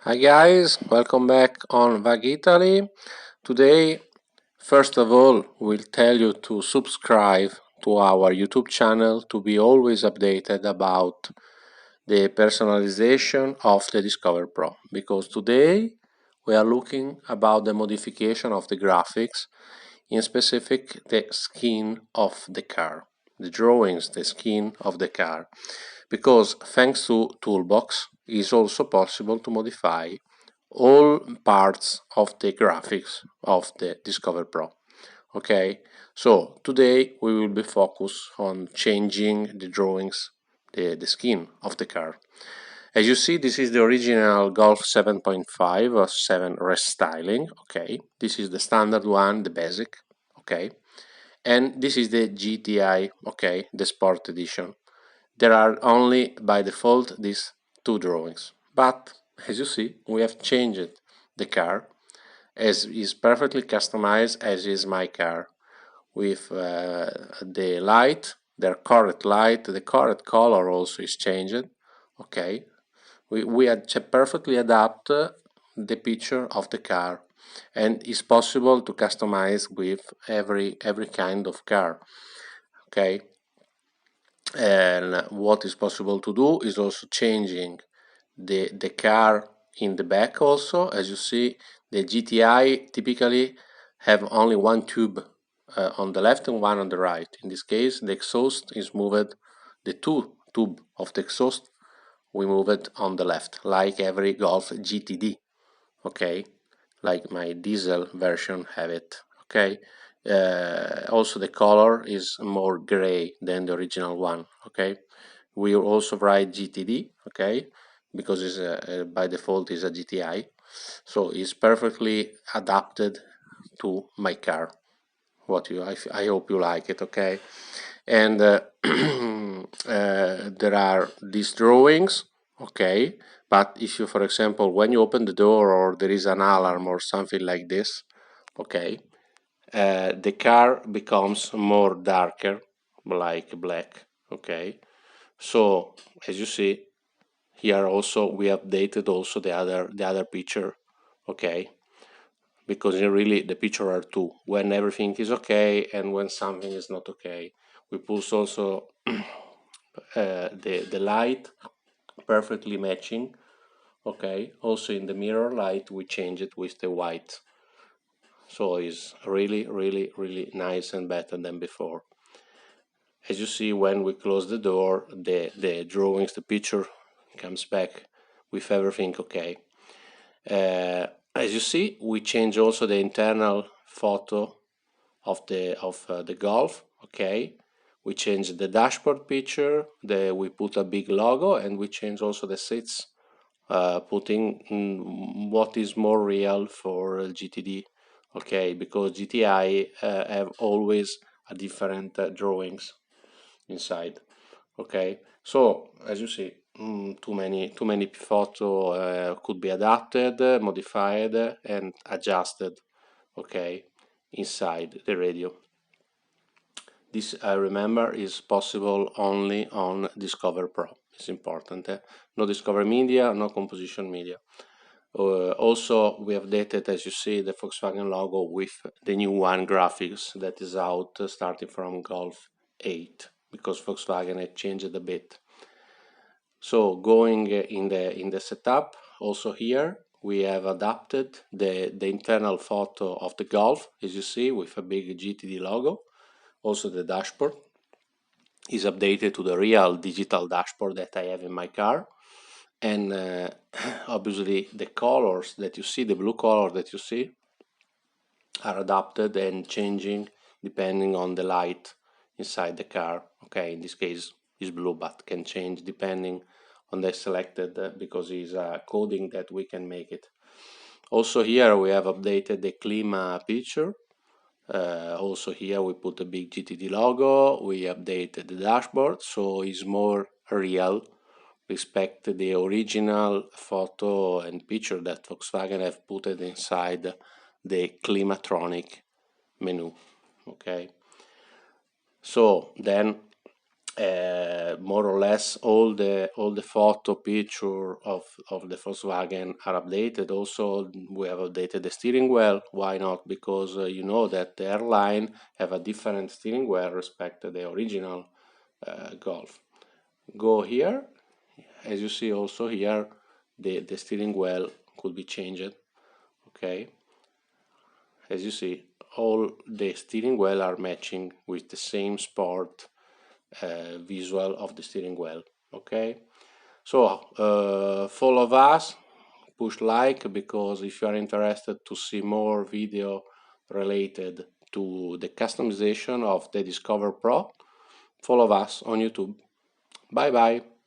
Hi guys, welcome back on VAG Italy. Today, first of all, we'll tell you to subscribe to our YouTube channel to be always updated about the personalization of the Discover Pro, because today we are looking about the modification of the graphics, in specific the skin of the car, the drawings, the skin of the car, because thanks to Toolbox is also possible to modify all parts of the graphics of the Discover Pro. Okay, so today we will be focused on changing the drawings, the skin of the car. As you see, this is the original Golf 7.5 or 7 restyling. Okay, this is the standard one, the basic. Okay, and this is the GTI. Okay, the Sport Edition. There are only by default these two drawings, but as you see, we have changed the car as is perfectly customized as is my car with the light, their correct light, the correct color also is changed. Okay, we had perfectly adapt the picture of the car, and it's possible to customize with every kind of car. Okay, and what is possible to do is also changing the car in the back also. As you see, the GTI typically have only one tube on the left and one on the right. In this case, the exhaust is moved, the two tube of the exhaust we move it on the left, like every Golf GTD. Okay, like my diesel version have it. Okay, also the color is more gray than the original one. Okay, we also write GTD. Okay, because it's by default is a GTI, so it's perfectly adapted to my car. I hope you like it. Okay, and there are these drawings. Okay, but if you, for example, when you open the door or there is an alarm or something like this, okay, the car becomes more darker, like black. Okay, so as you see here, also we updated also the other picture. Okay, because really the picture are two, when everything is okay and when something is not okay. We put also the light perfectly matching. Okay, also in the mirror light we change it with the white, so it's really nice and better than before. As you see, when we close the door, the drawings, the picture comes back with everything okay. As you see, we change also the internal photo of the Golf. Okay, we change the dashboard picture, we put a big logo, and we change also the seats, putting what is more real for GTD. Okay, because GTI have always a different drawings inside. Okay, so as you see, too many photo could be adapted, modified, and adjusted. Okay, inside the radio. This, I remember, is possible only on Discover Pro. It's important. No Discover Media, no Composition Media. Also, we updated, as you see, the Volkswagen logo with the new one graphics that is out starting from Golf 8, because Volkswagen had changed a bit. So going in the setup, also here we have adapted the internal photo of the Golf, as you see, with a big GTD logo. Also the dashboard is updated to the real digital dashboard that I have in my car, and obviously the colors that you see, the blue color that you see, are adapted and changing depending on the light inside the car. Okay, in this case is blue, but can change depending on the selected, because it's a coding that we can make it. Also here we have updated the Klima picture. Also here we put a big GTD logo, we updated the dashboard, so it's more real respect to the original photo and picture that Volkswagen have put it inside the Climatronic menu. Okay, so then more or less all the photo picture of the Volkswagen are updated. Also, we have updated the steering wheel. Why not? Because you know that the airline have a different steering wheel respect to the original Golf. Go here. As you see also here, the steering wheel could be changed. Okay, as you see, all the steering wheel are matching with the same sport visual of the steering wheel. Okay, so follow us, push like, because if you are interested to see more video related to the customization of the Discover Pro, follow us on YouTube. Bye bye.